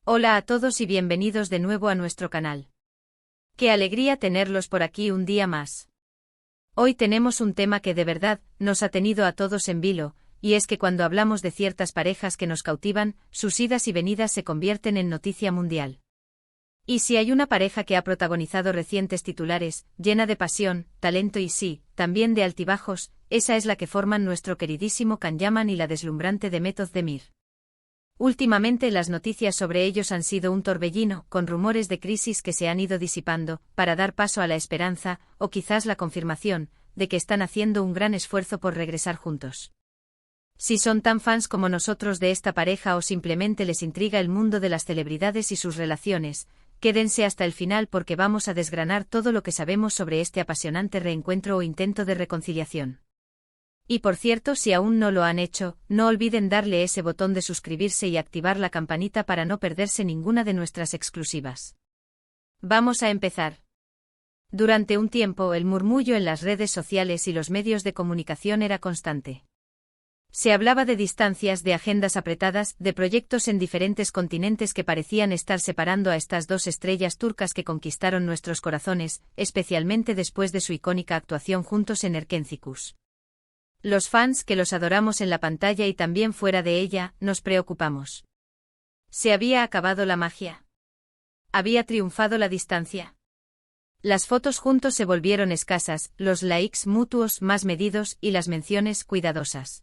Hola a todos y bienvenidos de nuevo a nuestro canal. Qué alegría tenerlos por aquí un día más. Hoy tenemos un tema que de verdad nos ha tenido a todos en vilo, y es que cuando hablamos de ciertas parejas que nos cautivan, sus idas y venidas se convierten en noticia mundial. Y si hay una pareja que ha protagonizado recientes titulares, llena de pasión, talento y sí, también de altibajos, esa es la que forman nuestro queridísimo Can Yaman y la deslumbrante Demet Özdemir. Últimamente las noticias sobre ellos han sido un torbellino, con rumores de crisis que se han ido disipando, para dar paso a la esperanza, o quizás la confirmación, de que están haciendo un gran esfuerzo por regresar juntos. Si son tan fans como nosotros de esta pareja o simplemente les intriga el mundo de las celebridades y sus relaciones, quédense hasta el final porque vamos a desgranar todo lo que sabemos sobre este apasionante reencuentro o intento de reconciliación. Y por cierto, si aún no lo han hecho, no olviden darle ese botón de suscribirse y activar la campanita para no perderse ninguna de nuestras exclusivas. Vamos a empezar. Durante un tiempo el murmullo en las redes sociales y los medios de comunicación era constante. Se hablaba de distancias, de agendas apretadas, de proyectos en diferentes continentes que parecían estar separando a estas dos estrellas turcas que conquistaron nuestros corazones, especialmente después de su icónica actuación juntos en Erkencikus. Los fans que los adoramos en la pantalla y también fuera de ella, nos preocupamos. ¿Se había acabado la magia? ¿Había triunfado la distancia? Las fotos juntos se volvieron escasas, los likes mutuos más medidos y las menciones cuidadosas.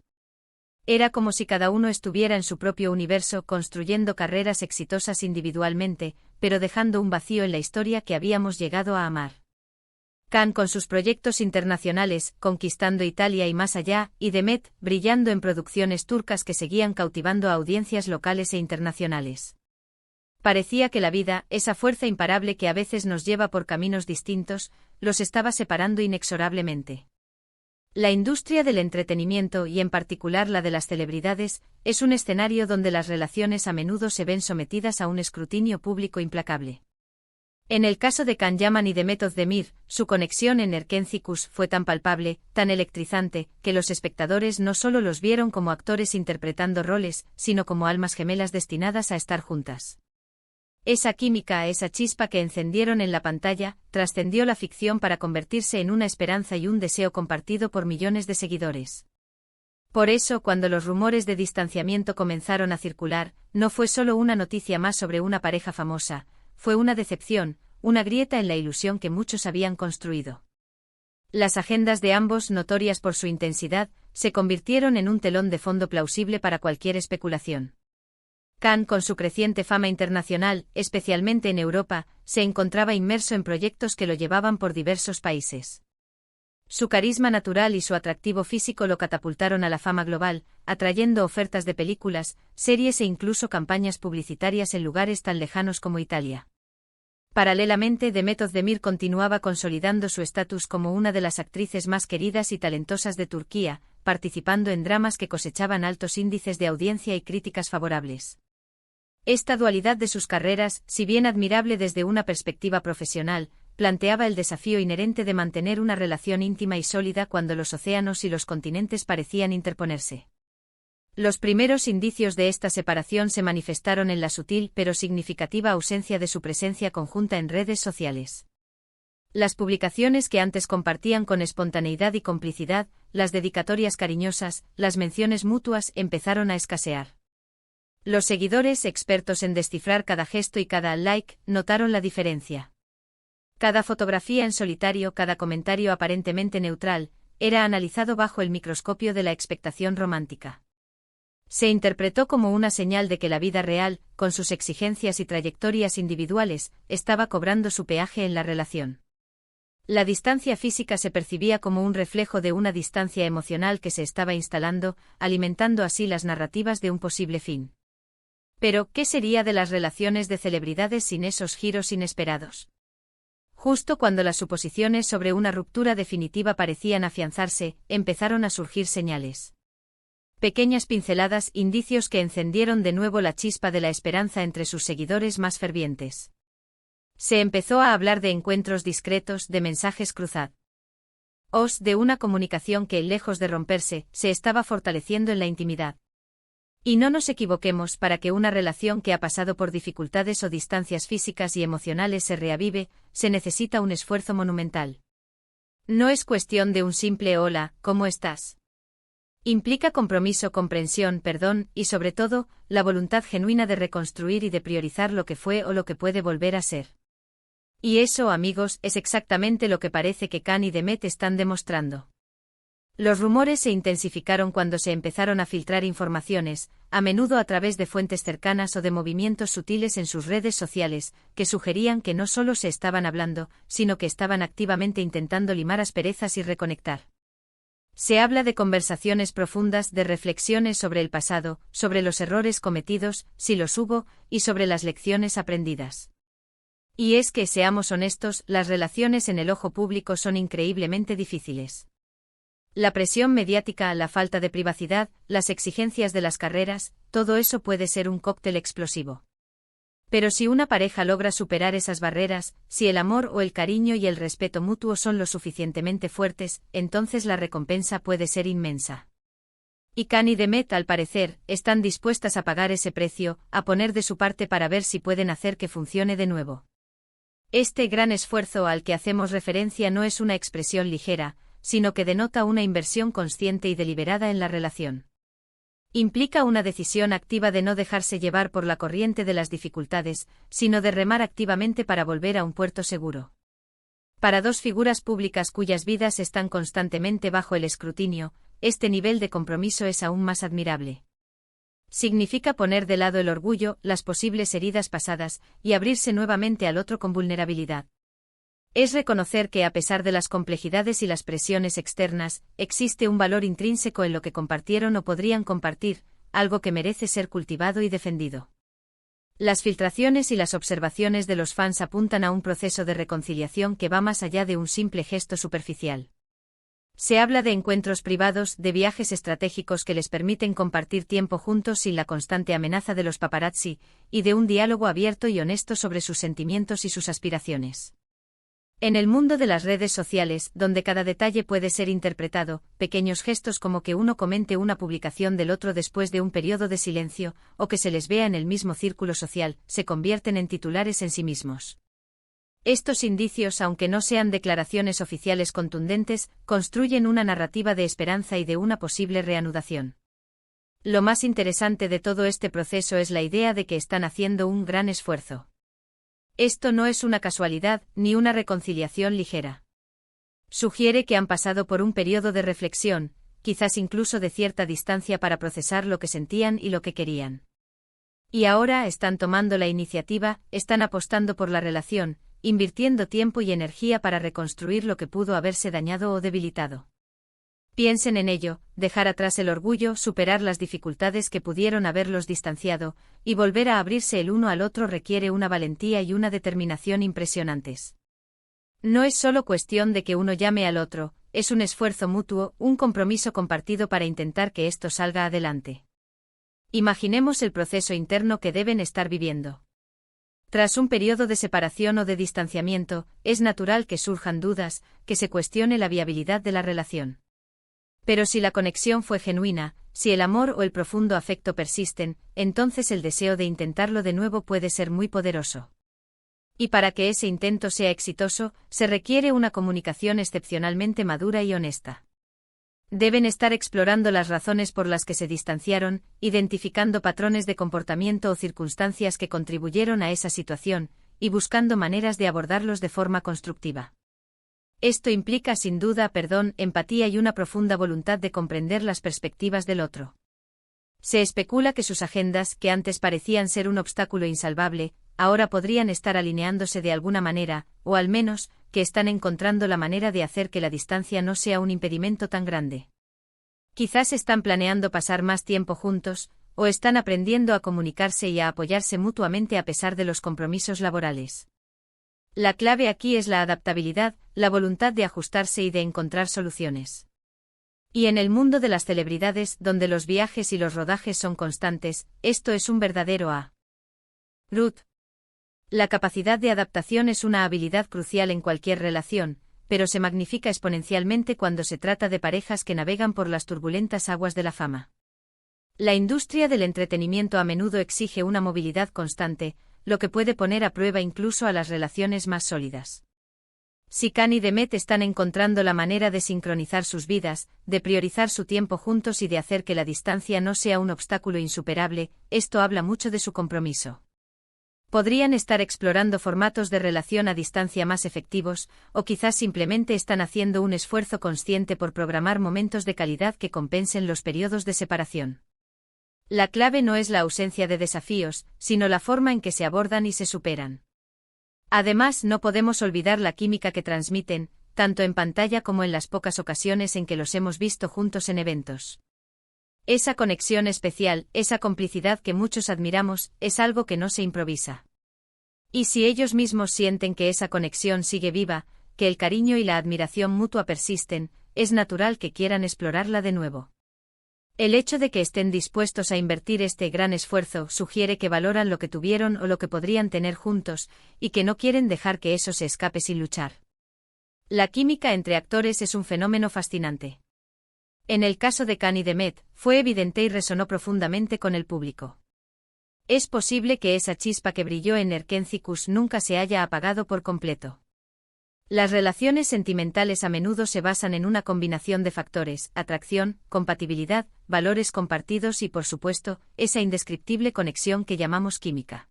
Era como si cada uno estuviera en su propio universo construyendo carreras exitosas individualmente, pero dejando un vacío en la historia que habíamos llegado a amar. Can con sus proyectos internacionales, conquistando Italia y más allá, y Demet, brillando en producciones turcas que seguían cautivando a audiencias locales e internacionales. Parecía que la vida, esa fuerza imparable que a veces nos lleva por caminos distintos, los estaba separando inexorablemente. La industria del entretenimiento y en particular la de las celebridades, es un escenario donde las relaciones a menudo se ven sometidas a un escrutinio público implacable. En el caso de Can Yaman y Demet Özdemir, su conexión en Erkencikus fue tan palpable, tan electrizante, que los espectadores no solo los vieron como actores interpretando roles, sino como almas gemelas destinadas a estar juntas. Esa química, esa chispa que encendieron en la pantalla, trascendió la ficción para convertirse en una esperanza y un deseo compartido por millones de seguidores. Por eso, cuando los rumores de distanciamiento comenzaron a circular, no fue solo una noticia más sobre una pareja famosa, fue una decepción, una grieta en la ilusión que muchos habían construido. Las agendas de ambos, notorias por su intensidad, se convirtieron en un telón de fondo plausible para cualquier especulación. Can, con su creciente fama internacional, especialmente en Europa, se encontraba inmerso en proyectos que lo llevaban por diversos países. Su carisma natural y su atractivo físico lo catapultaron a la fama global, atrayendo ofertas de películas, series e incluso campañas publicitarias en lugares tan lejanos como Italia. Paralelamente, Demet Özdemir continuaba consolidando su estatus como una de las actrices más queridas y talentosas de Turquía, participando en dramas que cosechaban altos índices de audiencia y críticas favorables. Esta dualidad de sus carreras, si bien admirable desde una perspectiva profesional, planteaba el desafío inherente de mantener una relación íntima y sólida cuando los océanos y los continentes parecían interponerse. Los primeros indicios de esta separación se manifestaron en la sutil pero significativa ausencia de su presencia conjunta en redes sociales. Las publicaciones que antes compartían con espontaneidad y complicidad, las dedicatorias cariñosas, las menciones mutuas empezaron a escasear. Los seguidores, expertos en descifrar cada gesto y cada like, notaron la diferencia. Cada fotografía en solitario, cada comentario aparentemente neutral, era analizado bajo el microscopio de la expectación romántica. Se interpretó como una señal de que la vida real, con sus exigencias y trayectorias individuales, estaba cobrando su peaje en la relación. La distancia física se percibía como un reflejo de una distancia emocional que se estaba instalando, alimentando así las narrativas de un posible fin. Pero, ¿qué sería de las relaciones de celebridades sin esos giros inesperados? Justo cuando las suposiciones sobre una ruptura definitiva parecían afianzarse, empezaron a surgir señales. Pequeñas pinceladas, indicios que encendieron de nuevo la chispa de la esperanza entre sus seguidores más fervientes. Se empezó a hablar de encuentros discretos, de mensajes cruzados, de una comunicación que, lejos de romperse, se estaba fortaleciendo en la intimidad. Y no nos equivoquemos, para que una relación que ha pasado por dificultades o distancias físicas y emocionales se reavive, se necesita un esfuerzo monumental. No es cuestión de un simple hola, ¿cómo estás? Implica compromiso, comprensión, perdón, y sobre todo, la voluntad genuina de reconstruir y de priorizar lo que fue o lo que puede volver a ser. Y eso, amigos, es exactamente lo que parece que Khan y Demet están demostrando. Los rumores se intensificaron cuando se empezaron a filtrar informaciones, a menudo a través de fuentes cercanas o de movimientos sutiles en sus redes sociales, que sugerían que no solo se estaban hablando, sino que estaban activamente intentando limar asperezas y reconectar. Se habla de conversaciones profundas, de reflexiones sobre el pasado, sobre los errores cometidos, si los hubo, y sobre las lecciones aprendidas. Y es que, seamos honestos, las relaciones en el ojo público son increíblemente difíciles. La presión mediática, la falta de privacidad, las exigencias de las carreras, todo eso puede ser un cóctel explosivo. Pero si una pareja logra superar esas barreras, si el amor o el cariño y el respeto mutuo son lo suficientemente fuertes, entonces la recompensa puede ser inmensa. Y Khan y Demet, al parecer, están dispuestas a pagar ese precio, a poner de su parte para ver si pueden hacer que funcione de nuevo. Este gran esfuerzo al que hacemos referencia no es una expresión ligera, sino que denota una inversión consciente y deliberada en la relación. Implica una decisión activa de no dejarse llevar por la corriente de las dificultades, sino de remar activamente para volver a un puerto seguro. Para dos figuras públicas cuyas vidas están constantemente bajo el escrutinio, este nivel de compromiso es aún más admirable. Significa poner de lado el orgullo, las posibles heridas pasadas, y abrirse nuevamente al otro con vulnerabilidad. Es reconocer que a pesar de las complejidades y las presiones externas, existe un valor intrínseco en lo que compartieron o podrían compartir, algo que merece ser cultivado y defendido. Las filtraciones y las observaciones de los fans apuntan a un proceso de reconciliación que va más allá de un simple gesto superficial. Se habla de encuentros privados, de viajes estratégicos que les permiten compartir tiempo juntos sin la constante amenaza de los paparazzi, y de un diálogo abierto y honesto sobre sus sentimientos y sus aspiraciones. En el mundo de las redes sociales, donde cada detalle puede ser interpretado, pequeños gestos como que uno comente una publicación del otro después de un periodo de silencio, o que se les vea en el mismo círculo social, se convierten en titulares en sí mismos. Estos indicios, aunque no sean declaraciones oficiales contundentes, construyen una narrativa de esperanza y de una posible reanudación. Lo más interesante de todo este proceso es la idea de que están haciendo un gran esfuerzo. Esto no es una casualidad, ni una reconciliación ligera. Sugiere que han pasado por un periodo de reflexión, quizás incluso de cierta distancia para procesar lo que sentían y lo que querían. Y ahora están tomando la iniciativa, están apostando por la relación, invirtiendo tiempo y energía para reconstruir lo que pudo haberse dañado o debilitado. Piensen en ello, dejar atrás el orgullo, superar las dificultades que pudieron haberlos distanciado, y volver a abrirse el uno al otro requiere una valentía y una determinación impresionantes. No es solo cuestión de que uno llame al otro, es un esfuerzo mutuo, un compromiso compartido para intentar que esto salga adelante. Imaginemos el proceso interno que deben estar viviendo. Tras un periodo de separación o de distanciamiento, es natural que surjan dudas, que se cuestione la viabilidad de la relación. Pero si la conexión fue genuina, si el amor o el profundo afecto persisten, entonces el deseo de intentarlo de nuevo puede ser muy poderoso. Y para que ese intento sea exitoso, se requiere una comunicación excepcionalmente madura y honesta. Deben estar explorando las razones por las que se distanciaron, identificando patrones de comportamiento o circunstancias que contribuyeron a esa situación, y buscando maneras de abordarlos de forma constructiva. Esto implica sin duda perdón, empatía y una profunda voluntad de comprender las perspectivas del otro. Se especula que sus agendas, que antes parecían ser un obstáculo insalvable, ahora podrían estar alineándose de alguna manera, o al menos, que están encontrando la manera de hacer que la distancia no sea un impedimento tan grande. Quizás están planeando pasar más tiempo juntos, o están aprendiendo a comunicarse y a apoyarse mutuamente a pesar de los compromisos laborales. La clave aquí es la adaptabilidad, la voluntad de ajustarse y de encontrar soluciones. Y en el mundo de las celebridades, donde los viajes y los rodajes son constantes, esto es un verdadero Ruth. La capacidad de adaptación es una habilidad crucial en cualquier relación, pero se magnifica exponencialmente cuando se trata de parejas que navegan por las turbulentas aguas de la fama. La industria del entretenimiento a menudo exige una movilidad constante, lo que puede poner a prueba incluso a las relaciones más sólidas. Si Khan y Demet están encontrando la manera de sincronizar sus vidas, de priorizar su tiempo juntos y de hacer que la distancia no sea un obstáculo insuperable, esto habla mucho de su compromiso. Podrían estar explorando formatos de relación a distancia más efectivos, o quizás simplemente están haciendo un esfuerzo consciente por programar momentos de calidad que compensen los periodos de separación. La clave no es la ausencia de desafíos, sino la forma en que se abordan y se superan. Además, no podemos olvidar la química que transmiten, tanto en pantalla como en las pocas ocasiones en que los hemos visto juntos en eventos. Esa conexión especial, esa complicidad que muchos admiramos, es algo que no se improvisa. Y si ellos mismos sienten que esa conexión sigue viva, que el cariño y la admiración mutua persisten, es natural que quieran explorarla de nuevo. El hecho de que estén dispuestos a invertir este gran esfuerzo sugiere que valoran lo que tuvieron o lo que podrían tener juntos, y que no quieren dejar que eso se escape sin luchar. La química entre actores es un fenómeno fascinante. En el caso de Khan y Demet, fue evidente y resonó profundamente con el público. Es posible que esa chispa que brilló en Erkenci Kuş nunca se haya apagado por completo. Las relaciones sentimentales a menudo se basan en una combinación de factores: atracción, compatibilidad, valores compartidos y, por supuesto, esa indescriptible conexión que llamamos química.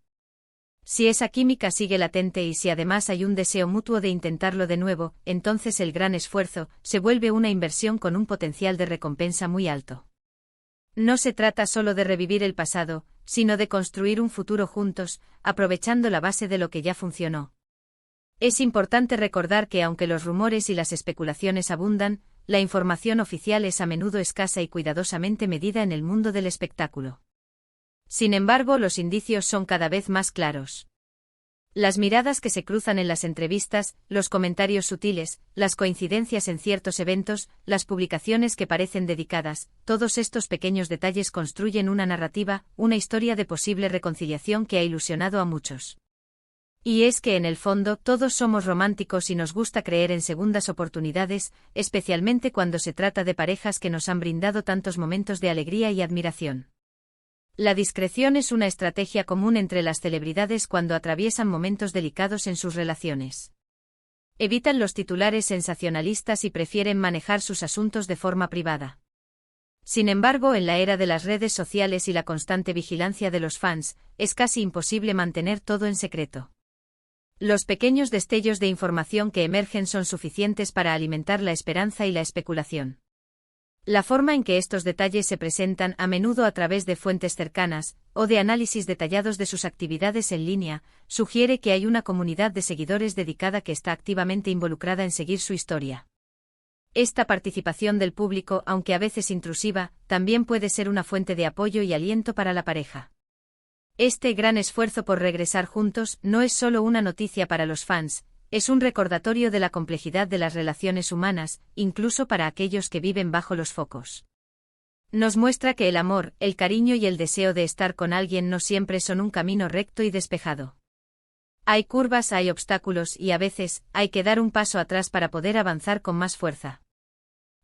Si esa química sigue latente y si además hay un deseo mutuo de intentarlo de nuevo, entonces el gran esfuerzo se vuelve una inversión con un potencial de recompensa muy alto. No se trata solo de revivir el pasado, sino de construir un futuro juntos, aprovechando la base de lo que ya funcionó. Es importante recordar que aunque los rumores y las especulaciones abundan, la información oficial es a menudo escasa y cuidadosamente medida en el mundo del espectáculo. Sin embargo, los indicios son cada vez más claros. Las miradas que se cruzan en las entrevistas, los comentarios sutiles, las coincidencias en ciertos eventos, las publicaciones que parecen dedicadas, todos estos pequeños detalles construyen una narrativa, una historia de posible reconciliación que ha ilusionado a muchos. Y es que en el fondo todos somos románticos y nos gusta creer en segundas oportunidades, especialmente cuando se trata de parejas que nos han brindado tantos momentos de alegría y admiración. La discreción es una estrategia común entre las celebridades cuando atraviesan momentos delicados en sus relaciones. Evitan los titulares sensacionalistas y prefieren manejar sus asuntos de forma privada. Sin embargo, en la era de las redes sociales y la constante vigilancia de los fans, es casi imposible mantener todo en secreto. Los pequeños destellos de información que emergen son suficientes para alimentar la esperanza y la especulación. La forma en que estos detalles se presentan, a menudo a través de fuentes cercanas, o de análisis detallados de sus actividades en línea, sugiere que hay una comunidad de seguidores dedicada que está activamente involucrada en seguir su historia. Esta participación del público, aunque a veces intrusiva, también puede ser una fuente de apoyo y aliento para la pareja. Este gran esfuerzo por regresar juntos no es solo una noticia para los fans, es un recordatorio de la complejidad de las relaciones humanas, incluso para aquellos que viven bajo los focos. Nos muestra que el amor, el cariño y el deseo de estar con alguien no siempre son un camino recto y despejado. Hay curvas, hay obstáculos y a veces hay que dar un paso atrás para poder avanzar con más fuerza.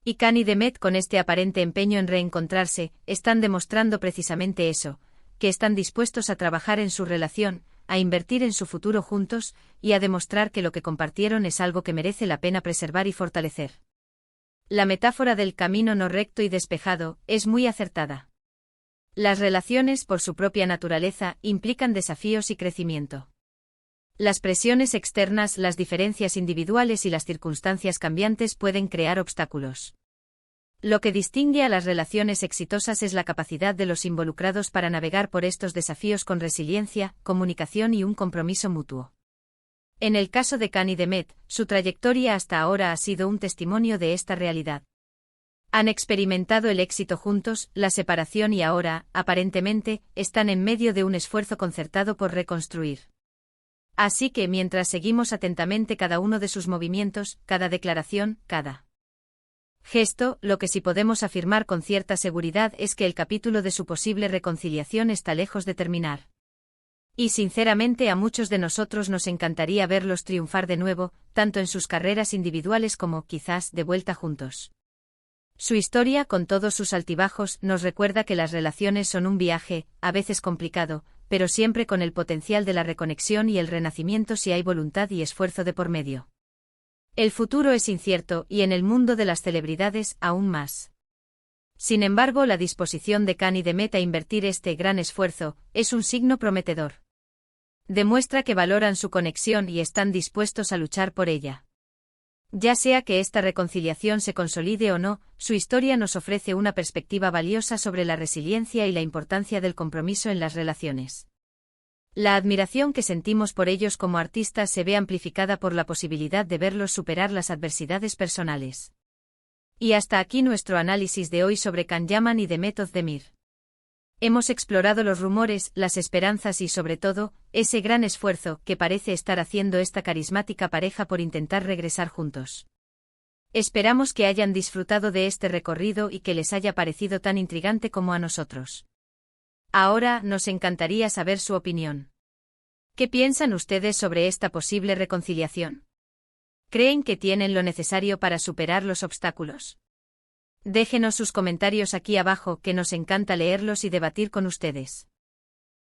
Y Khan y Demet, con este aparente empeño en reencontrarse, están demostrando precisamente eso, que están dispuestos a trabajar en su relación, a invertir en su futuro juntos, y a demostrar que lo que compartieron es algo que merece la pena preservar y fortalecer. La metáfora del camino no recto y despejado es muy acertada. Las relaciones, por su propia naturaleza, implican desafíos y crecimiento. Las presiones externas, las diferencias individuales y las circunstancias cambiantes pueden crear obstáculos. Lo que distingue a las relaciones exitosas es la capacidad de los involucrados para navegar por estos desafíos con resiliencia, comunicación y un compromiso mutuo. En el caso de Khan y Demet, su trayectoria hasta ahora ha sido un testimonio de esta realidad. Han experimentado el éxito juntos, la separación y ahora, aparentemente, están en medio de un esfuerzo concertado por reconstruir. Así que mientras seguimos atentamente cada uno de sus movimientos, cada declaración, cada gesto, lo que sí podemos afirmar con cierta seguridad es que el capítulo de su posible reconciliación está lejos de terminar. Y sinceramente a muchos de nosotros nos encantaría verlos triunfar de nuevo, tanto en sus carreras individuales como, quizás, de vuelta juntos. Su historia, con todos sus altibajos, nos recuerda que las relaciones son un viaje, a veces complicado, pero siempre con el potencial de la reconexión y el renacimiento si hay voluntad y esfuerzo de por medio. El futuro es incierto, y en el mundo de las celebridades, aún más. Sin embargo, la disposición de Khan y Demet a invertir este gran esfuerzo es un signo prometedor. Demuestra que valoran su conexión y están dispuestos a luchar por ella. Ya sea que esta reconciliación se consolide o no, su historia nos ofrece una perspectiva valiosa sobre la resiliencia y la importancia del compromiso en las relaciones. La admiración que sentimos por ellos como artistas se ve amplificada por la posibilidad de verlos superar las adversidades personales. Y hasta aquí nuestro análisis de hoy sobre Can Yaman y Demet Özdemir. Hemos explorado los rumores, las esperanzas y sobre todo, ese gran esfuerzo que parece estar haciendo esta carismática pareja por intentar regresar juntos. Esperamos que hayan disfrutado de este recorrido y que les haya parecido tan intrigante como a nosotros. Ahora, nos encantaría saber su opinión. ¿Qué piensan ustedes sobre esta posible reconciliación? ¿Creen que tienen lo necesario para superar los obstáculos? Déjenos sus comentarios aquí abajo, que nos encanta leerlos y debatir con ustedes.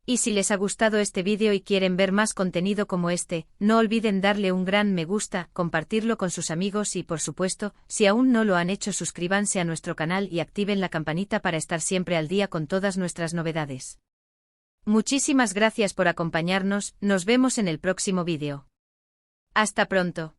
Y si les ha gustado este vídeo y quieren ver más contenido como este, no olviden darle un gran me gusta, compartirlo con sus amigos y, por supuesto, si aún no lo han hecho, suscríbanse a nuestro canal y activen la campanita para estar siempre al día con todas nuestras novedades. Muchísimas gracias por acompañarnos, nos vemos en el próximo vídeo. Hasta pronto.